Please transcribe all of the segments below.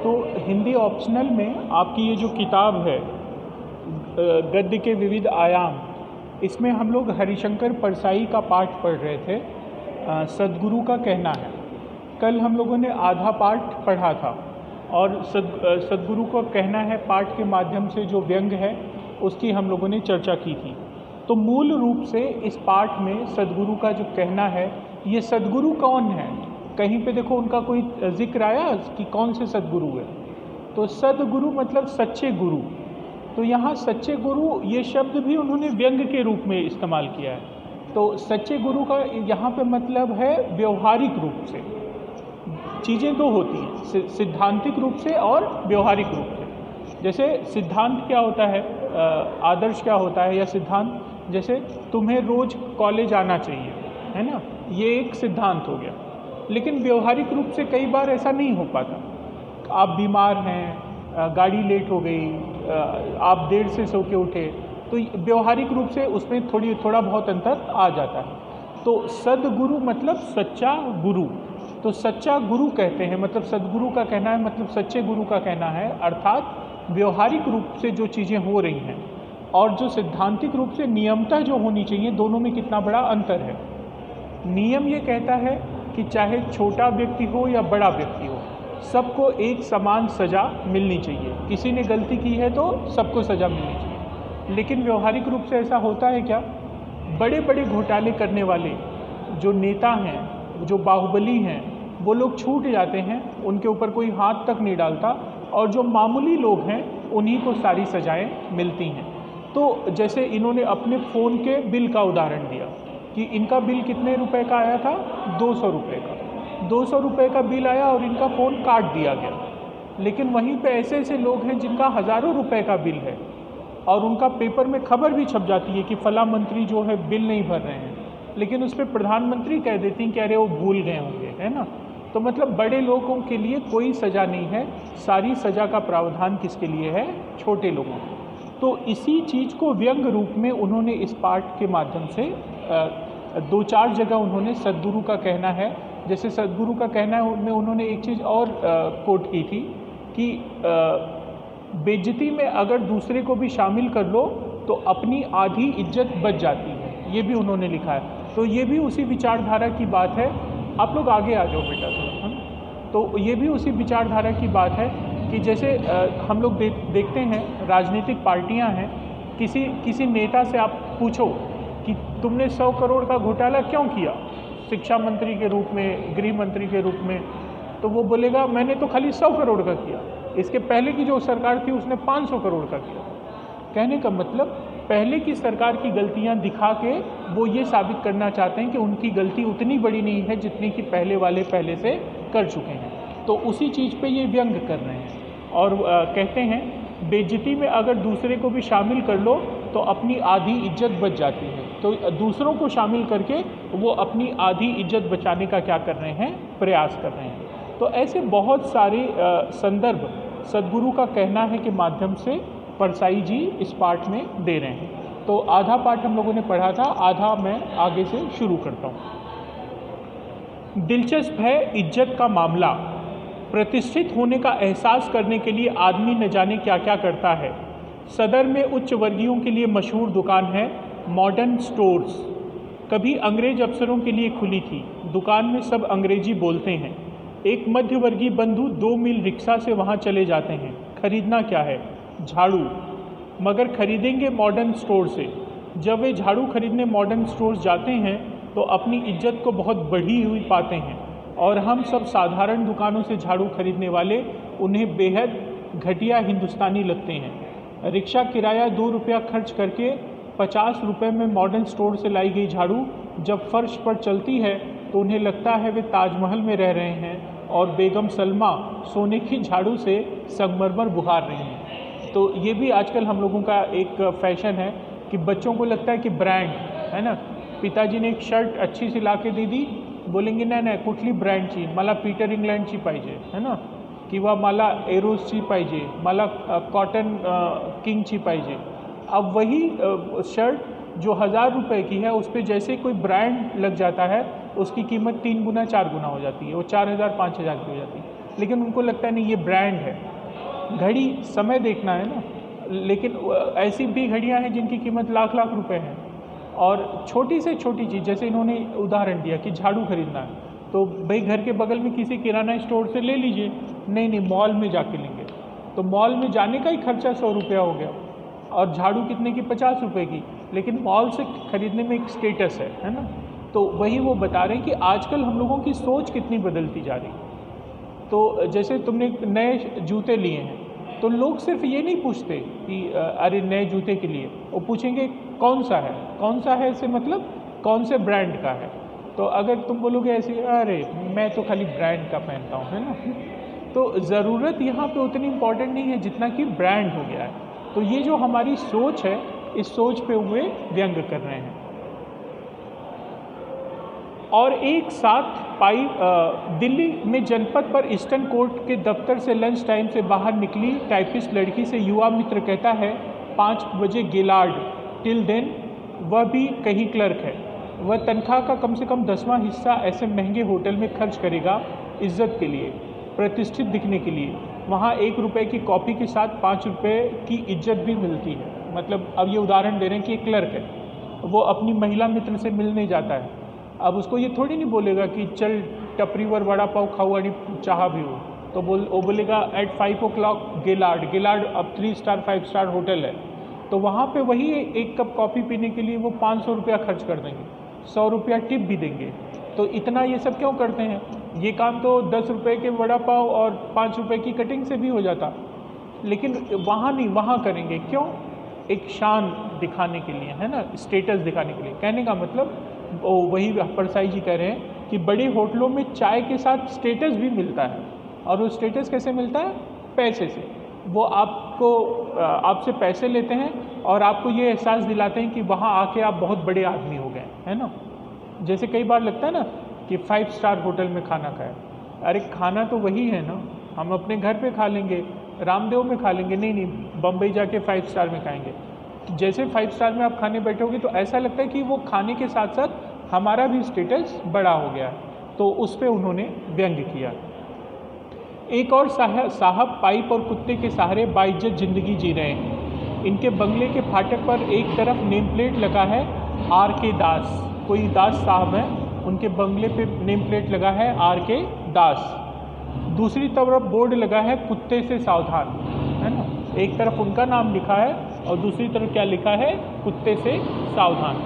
तो हिंदी ऑप्शनल में आपकी ये जो किताब है गद्य के विविध आयाम, इसमें हम लोग हरिशंकर परसाई का पाठ पढ़ रहे थे। सद्गुरु का कहना है। कल हम लोगों ने आधा पाठ पढ़ा था और सद्गुरु को कहना है पाठ के माध्यम से जो व्यंग है उसकी हम लोगों ने चर्चा की थी। तो मूल रूप से इस पाठ में सद्गुरु का जो कहना है, ये सद्गुरु कौन है? कहीं पे देखो उनका कोई जिक्र आया कि कौन से सद्गुरु है? तो सद्गुरु मतलब सच्चे गुरु। तो यहाँ सच्चे गुरु ये शब्द भी उन्होंने व्यंग के रूप में इस्तेमाल किया है। तो सच्चे गुरु का यहाँ पे मतलब है व्यवहारिक रूप से। चीज़ें दो होती हैं, सिद्धांतिक रूप से और व्यवहारिक रूप से। जैसे सिद्धांत क्या होता है, आदर्श क्या होता है या सिद्धांत, जैसे तुम्हें रोज़ कॉलेज आना चाहिए, है ना, ये एक सिद्धांत हो गया। लेकिन व्यवहारिक रूप से कई बार ऐसा नहीं हो पाता। आप बीमार हैं, गाड़ी लेट हो गई, आप देर से सो के उठे, तो व्यवहारिक रूप से उसमें थोड़ा बहुत अंतर आ जाता है। तो सद्गुरु मतलब सच्चा गुरु। तो सच्चा गुरु कहते हैं, मतलब सद्गुरु का कहना है मतलब सच्चे गुरु का कहना है, अर्थात व्यवहारिक रूप से जो चीज़ें हो रही हैं और जो सिद्धांतिक रूप से नियमतः जो होनी चाहिए, दोनों में कितना बड़ा अंतर है। नियम ये कहता है कि चाहे छोटा व्यक्ति हो या बड़ा व्यक्ति हो, सबको एक समान सज़ा मिलनी चाहिए। किसी ने गलती की है तो सबको सज़ा मिलनी चाहिए। लेकिन व्यवहारिक रूप से ऐसा होता है क्या? बड़े बड़े घोटाले करने वाले जो नेता हैं, जो बाहुबली हैं, वो लोग छूट जाते हैं, उनके ऊपर कोई हाथ तक नहीं डालता, और जो मामूली लोग हैं उन्हीं को सारी सज़ाएं मिलती हैं। तो जैसे इन्होंने अपने फ़ोन के बिल का उदाहरण दिया कि इनका बिल कितने रुपए का आया था? 200 रुपये का। 200 रुपये का बिल आया और इनका फ़ोन काट दिया गया। लेकिन वहीं पे ऐसे ऐसे लोग हैं जिनका हज़ारों रुपए का बिल है और उनका पेपर में खबर भी छप जाती है कि फला मंत्री जो है बिल नहीं भर रहे हैं, लेकिन उस पर प्रधानमंत्री कह देती हैं कि अरे वो भूल गए होंगे, है ना। तो मतलब बड़े लोगों के लिए कोई सज़ा नहीं है, सारी सज़ा का प्रावधान किसके लिए है? छोटे लोगों को। तो इसी चीज़ को व्यंग रूप में उन्होंने इस पाठ के माध्यम से दो चार जगह उन्होंने सद्गुरु का कहना है, जैसे सद्गुरु का कहना है उनमें उन्होंने एक चीज़ और कोट की थी कि बेइज्जती में अगर दूसरे को भी शामिल कर लो तो अपनी आधी इज्जत बच जाती है, ये भी उन्होंने लिखा है। तो ये भी उसी विचारधारा की बात है। आप लोग आगे आ जाओ बेटा थोड़ा। तो ये भी उसी विचारधारा की बात है कि जैसे हम लोग देखते हैं राजनीतिक पार्टियां हैं, किसी नेता से आप पूछो कि तुमने 100 करोड़ का घोटाला क्यों किया शिक्षा मंत्री के रूप में, गृह मंत्री के रूप में, तो वो बोलेगा मैंने तो खाली 100 करोड़ का किया, इसके पहले की जो सरकार थी उसने 500 करोड़ का किया। कहने का मतलब पहले की सरकार की गलतियां दिखा के वो ये साबित करना चाहते हैं कि उनकी गलती उतनी बड़ी नहीं है जितनी कि पहले वाले पहले से कर चुके हैं। तो उसी चीज़ पे ये व्यंग कर रहे हैं और कहते हैं बेइज्जती में अगर दूसरे को भी शामिल कर लो तो अपनी आधी इज्जत बच जाती है। तो दूसरों को शामिल करके वो अपनी आधी इज्जत बचाने का क्या कर रहे हैं? प्रयास कर रहे हैं। तो ऐसे बहुत सारे संदर्भ सद्गुरु का कहना है के माध्यम से परसाई जी इस पाठ में दे रहे हैं। तो आधा पाठ हम लोगों ने पढ़ा था, आधा मैं आगे से शुरू करता हूँ। दिलचस्प है इज्जत का मामला। प्रतिष्ठित होने का एहसास करने के लिए आदमी न जाने क्या क्या करता है। सदर में उच्च वर्गीयों के लिए मशहूर दुकान है मॉडर्न स्टोर्स। कभी अंग्रेज अफसरों के लिए खुली थी। दुकान में सब अंग्रेजी बोलते हैं। एक मध्यवर्गीय बंधु 2 मील रिक्शा से वहाँ चले जाते हैं। खरीदना क्या है? झाड़ू, मगर खरीदेंगे मॉडर्न स्टोर से। जब वे झाड़ू खरीदने मॉडर्न स्टोर्स जाते हैं तो अपनी इज्जत को बहुत बढ़ी हुई पाते हैं और हम सब साधारण दुकानों से झाड़ू खरीदने वाले उन्हें बेहद घटिया हिंदुस्तानी लगते हैं। रिक्शा किराया 2 रुपया खर्च करके 50 रुपये में मॉडर्न स्टोर से लाई गई झाड़ू जब फर्श पर चलती है तो उन्हें लगता है वे ताजमहल में रह रहे हैं और बेगम सलमा सोने की झाड़ू से संगमरमर बुहार रही हैं। तो ये भी आजकल हम लोगों का एक फैशन है कि बच्चों को लगता है कि ब्रांड है ना, पिताजी ने एक शर्ट अच्छी सी ला के दे दी, बोलेंगे नाही कुठली ब्रँडची, मला पीटर इंग्लंडची पाहिजे, है ना, किंवा मला एरोसची पाहिजे, मला कॉटन किंगची पाहिजे। अब वही शर्ट जो 1000 रुपये की है उस पर जैसे कोई ब्रांड लग जाता है उसकी कीमत 3 गुना 4 गुना हो जाती है, वो 4000 5000 की हो जाती है। लेकिन उनको लगता है नहीं ये ब्रांड है। घड़ी समय देखना है ना, लेकिन ऐसी भी घड़ियाँ हैं जिनकी कीमत लाख लाख रुपए हैं। और छोटी से छोटी चीज़, जैसे इन्होंने उदाहरण दिया कि झाड़ू खरीदना है, तो भाई घर के बगल में किसी किराना स्टोर से ले लीजिए। नहीं, मॉल में जाके लेंगे, तो मॉल में जाने का ही खर्चा 100 रुपया हो गया, और झाड़ू कितने की, 50 रुपये की, लेकिन मॉल से खरीदने में एक स्टेटस है ना। तो वही वो बता रहे हैं कि आजकल हम लोगों की सोच कितनी बदलती जा रही है। तो जैसे तुमने नए जूते लिए हैं, तो लोग सिर्फ ये नहीं पूछते कि अरे नए जूते के लिए, वो पूछेंगे कौन सा है, कौन सा है से मतलब कौन से ब्रांड का है। तो अगर तुम बोलोगे ऐसे अरे मैं तो खाली ब्रांड का पहनता हूँ, है ना, तो ज़रूरत यहाँ पे उतनी इम्पॉर्टेंट नहीं है जितना कि ब्रांड हो गया है। तो ये जो हमारी सोच है, इस सोच पे वे व्यंग कर रहे हैं। और एक साथ दिल्ली में जनपद पर ईस्टर्न कोर्ट के दफ्तर से लंच टाइम से बाहर निकली टाइपिस्ट लड़की से युवा मित्र कहता है 5 बजे गेलार्ड, टिल देन वह भी कहीं क्लर्क है। वह तनख्वाह का कम से कम 10वां हिस्सा ऐसे महंगे होटल में खर्च करेगा इज्जत के लिए, प्रतिष्ठित दिखने के लिए। वहाँ 1 रुपये की कॉफ़ी के साथ 5 रुपये की इज्जत भी मिलती है। मतलब अब ये उदाहरण दे रहे हैं कि एक क्लर्क है, वो अपनी महिला मित्र से मिलने जाता है। अब उसको ये थोड़ी नहीं बोलेगा कि चल टपरी वर वड़ा पाव खाओ आणि चाह भी हो, तो वो बोलेगा एट 5 o'clock गेलार्ड अब 3 स्टार 5 स्टार होटल है। तो वहाँ पे वही 1 कप कॉफ़ी पीने के लिए वो 500 रुपया खर्च कर देंगे, 100 रुपया टिप भी देंगे। तो इतना ये सब क्यों करते हैं? ये काम तो 10 रुपये के वड़ा पाव और 5 रुपये की कटिंग से भी हो जाता, लेकिन वहाँ नहीं, वहाँ करेंगे क्यों? एक शान दिखाने के लिए, है ना, स्टेटस दिखाने के लिए। कहने का मतलब वही परसाई जी कह रहे हैं कि बड़े होटलों में चाय के साथ स्टेटस भी मिलता है, और वो स्टेटस कैसे मिलता है? पैसे से। वो आपसे पैसे लेते हैं और आपको ये एहसास दिलाते हैं कि वहाँ आके आप बहुत बड़े आदमी हो गए, है ना। जैसे कई बार लगता है ना कि 5 स्टार होटल में खाना खाया, अरे खाना तो वही है ना, हम अपने घर पे खा लेंगे, रामदेव में खा लेंगे। नहीं, बम्बई जाके 5 स्टार में खाएंगे। जैसे 5 स्टार में आप खाने बैठोगे तो ऐसा लगता है कि वो खाने के साथ साथ हमारा भी स्टेटस बड़ा हो गया, तो उस पर उन्होंने व्यंग किया। एक और साहब पाइप और कुत्ते के सहारे बाइज्जत जिंदगी जी रहे हैं। इनके बंगले के फाटक पर एक तरफ नेम प्लेट लगा है R.K. दास, कोई दास साहब हैं, उनके बंगले पे नेम प्लेट लगा है R.K. दास। दूसरी तरफ बोर्ड लगा है कुत्ते से सावधान, है ना। एक तरफ उनका नाम लिखा है और दूसरी तरफ क्या लिखा है? कुत्ते से सावधान।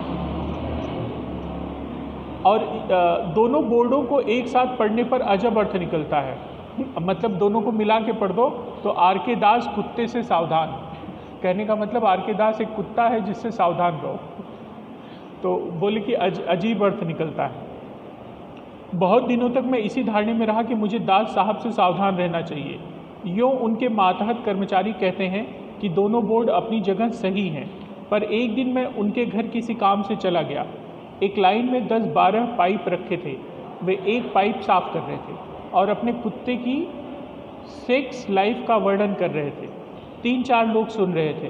और दोनों बोर्डों को एक साथ पढ़ने पर अजब अर्थ निकलता है। मतलब दोनों को मिला के पढ़ दो तो R.K. दास कुत्ते से सावधान, कहने का मतलब R.K. दास एक कुत्ता है जिससे सावधान रहो। तो बोले कि अजीब अर्थ निकलता है। बहुत दिनों तक मैं इसी धारणे में रहा कि मुझे दास साहब से सावधान रहना चाहिए। यूँ उनके मातहत कर्मचारी कहते हैं कि दोनों बोर्ड अपनी जगह सही हैं, पर एक दिन मैं उनके घर किसी काम से चला गया। एक लाइन में 10-12 पाइप रखे थे। वे एक पाइप साफ कर रहे थे और अपने कुत्ते की सेक्स लाइफ का वर्णन कर रहे थे। 3-4 लोग सुन रहे थे,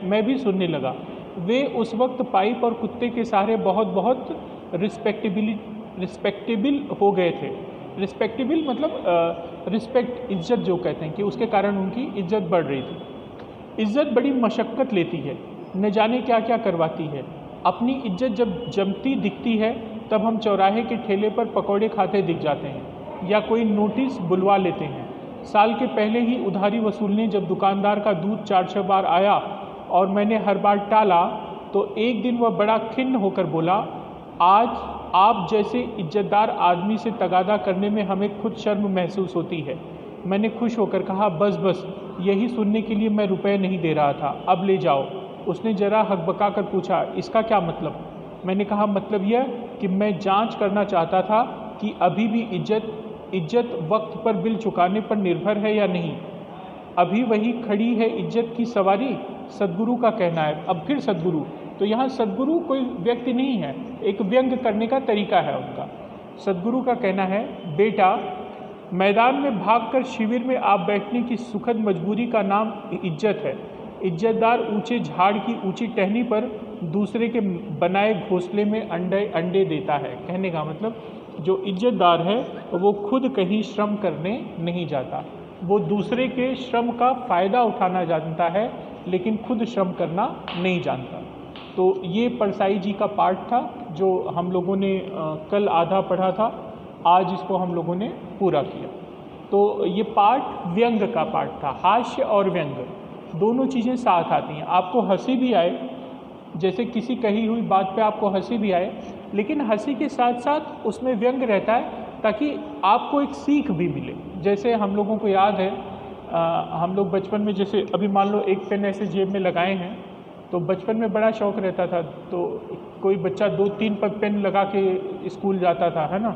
मैं भी सुनने लगा। वे उस वक्त पाइप और कुत्ते के सहारे बहुत रिस्पेक्टेबल हो गए थे। रिस्पेक्टेबल मतलब रिस्पेक्ट, इज्जत जो कहते हैं कि उसके कारण उनकी इज्जत बढ़ रही थी। इज्जत बड़ी मशक्क़त लेती है, न जाने क्या क्या करवाती है। अपनी इज्जत जब जमती दिखती है तब हम चौराहे के ठेले पर पकौड़े खाते दिख जाते हैं या कोई नोटिस बुलवा लेते हैं। साल के पहले ही उधारी वसूलने जब दुकानदार का दूध 4-6 बार आया और मैंने हर बार टाला, तो एक दिन वह बड़ा खिन्न होकर बोला, आज आप जैसे इज्जतदार आदमी से तगादा करने में हमें खुद शर्म महसूस होती है। मैंने खुश होकर कहा, बस यही सुनने के लिए मैं रुपए नहीं दे रहा था, अब ले जाओ। उसने जरा हकबका कर पूछा, इसका क्या मतलब? मैंने कहा, मतलब यह कि मैं जांच करना चाहता था कि अभी भी इज्जत वक्त पर बिल चुकाने पर निर्भर है या नहीं। अभी वही खड़ी है इज्जत की सवारी, सद्गुरु का कहना है। अब फिर सद्गुरु, तो यहाँ सद्गुरु कोई व्यक्ति नहीं है, एक व्यंग करने का तरीका है उनका। सद्गुरु का कहना है, बेटा मैदान में भागकर शिविर में आप बैठने की सुखद मजबूरी का नाम इज्जत है। इज्जतदार ऊंचे झाड़ की ऊंची टहनी पर दूसरे के बनाए घोंसले में अंडे देता है। कहने का मतलब जो इज्जतदार है वो खुद कहीं श्रम करने नहीं जाता, वो दूसरे के श्रम का फ़ायदा उठाना जानता है लेकिन खुद श्रम करना नहीं जानता। तो ये परसाई जी का पाठ था जो हम लोगों ने कल आधा पढ़ा था, आज इसको हम लोगों ने पूरा किया। तो ये पाठ व्यंग का पाठ था, हास्य और व्यंग दोनों चीज़ें साथ आती हैं। आपको हंसी भी आए, जैसे किसी कही हुई बात पे आपको हंसी भी आए, लेकिन हंसी के साथ साथ उसमें व्यंग रहता है ताकि आपको एक सीख भी मिले। जैसे हम लोगों को याद है हम लोग बचपन में, जैसे अभी मान लो एक पेन ऐसे जेब में लगाए हैं, तो बचपन में बड़ा शौक़ रहता था, तो कोई बच्चा 2-3 पेन लगा के स्कूल जाता था, है ना,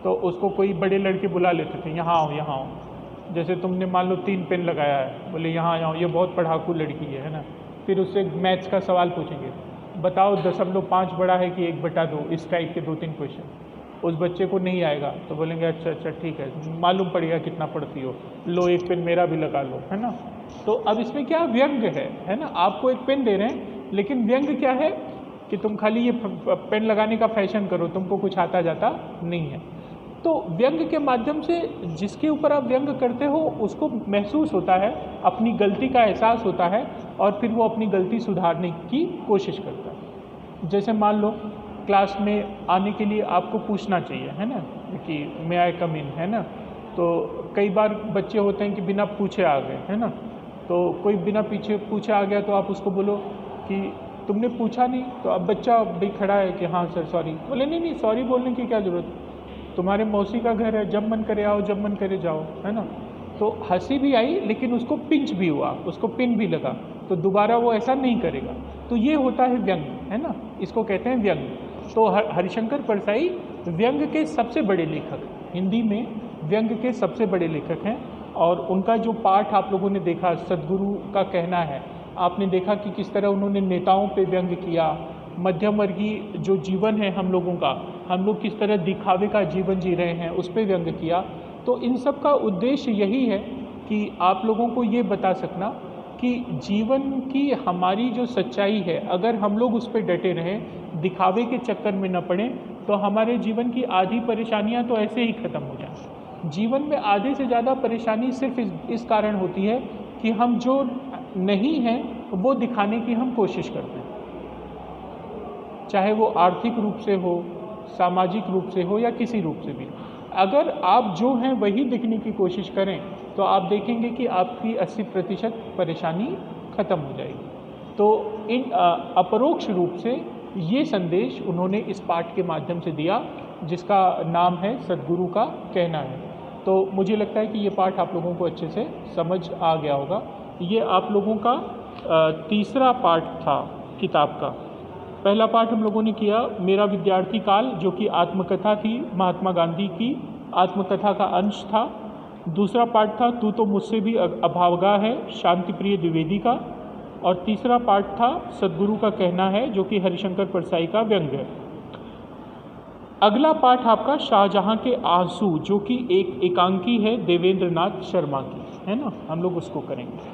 तो उसको कोई बड़े लड़के बुला लेते थे, यहाँ आओ यहाँ आओ। जैसे तुमने मान लो 3 पेन लगाया है, बोले यहाँ आओ, ये बहुत पढ़ाकू लड़की है ना। फिर उससे मैथ्स का सवाल पूछेंगे, बताओ 0.5 बड़ा है कि 1/2, इस टाइप के 2-3 क्वेश्चन। उस बच्चे को नहीं आएगा तो बोलेंगे अच्छा ठीक है, मालूम पड़ेगा कितना पढ़ती हो, लो एक पेन मेरा भी लगा लो, है ना। तो अब इसमें क्या व्यंग है ना, आपको एक पेन दे रहे हैं, लेकिन व्यंग क्या है कि तुम खाली ये पेन लगाने का फैशन करो, तुमको कुछ आता जाता नहीं है। तो व्यंग के माध्यम से जिसके ऊपर आप व्यंग करते हो उसको महसूस होता है, अपनी गलती का एहसास होता है और फिर वो अपनी गलती सुधारने की कोशिश करता है। जैसे मान लो क्लास में आने के लिए आपको पूछना चाहिए, है ना, कि मे आई कम इन, है ना। तो कई बार बच्चे होते हैं कि बिना पूछे आ गए, है ना। तो कोई बिना पूछे आ गया तो आप उसको बोलो कि तुमने पूछा नहीं, तो अब बच्चा भी खड़ा है कि हाँ सर सॉरी, बोले नहीं सॉरी बोलने की क्या ज़रूरत, तुम्हारे मौसी का घर है, जब मन करे आओ, जब मन करे जाओ, है ना। तो हंसी भी आई लेकिन उसको पिंच भी हुआ, उसको पिन भी लगा, तो दोबारा वो ऐसा नहीं करेगा। तो ये होता है व्यंग, है ना, इसको कहते हैं व्यंग। तो हरिशंकर परसाई व्यंग के सबसे बड़े लेखक, हिंदी में व्यंग के सबसे बड़े लेखक हैं। और उनका जो पाठ आप लोगों ने देखा, सद्गुरु का कहना है, आपने देखा कि किस तरह उन्होंने नेताओं पे व्यंग किया, मध्यम वर्गीय जो जीवन है हम लोगों का, हम लोग किस तरह दिखावे का जीवन जी रहे हैं, उस पर व्यंग किया। तो इन सब का उद्देश्य यही है कि आप लोगों को ये बता सकना कि जीवन की हमारी जो सच्चाई है, अगर हम लोग उस पर डटे रहें, दिखावे के चक्कर में न पड़ें, तो हमारे जीवन की आधी परेशानियां तो ऐसे ही ख़त्म हो जाएं। जीवन में आधे से ज़्यादा परेशानी सिर्फ इस कारण होती है कि हम जो नहीं हैं वो दिखाने की हम कोशिश करते हैं, चाहे वो आर्थिक रूप से हो, सामाजिक रूप से हो या किसी रूप से भी। अगर आप जो हैं वही दिखने की कोशिश करें तो आप देखेंगे कि आपकी 80% परेशानी ख़त्म हो जाएगी। तो इन अपरोक्ष रूप से ये संदेश उन्होंने इस पाठ के माध्यम से दिया, जिसका नाम है सद्गुरु का कहना है। तो मुझे लगता है कि ये पाठ आप लोगों को अच्छे से समझ आ गया होगा। ये आप लोगों का तीसरा पाठ था किताब का। पहला पाठ हम लोगों ने किया मेरा विद्यार्थी काल, जो कि आत्मकथा थी, महात्मा गांधी की आत्मकथा का अंश था। दूसरा पाठ था तू तो मुझसे भी अभावगा है, शांति प्रिय द्विवेदी का। और तीसरा पाठ था सद्गुरु का कहना है, जो कि हरिशंकर परसाई का व्यंग है। अगला पाठ आपका शाहजहां के आंसू, जो कि एक एकांकी है देवेंद्र नाथ शर्मा की, है ना, हम लोग उसको करेंगे।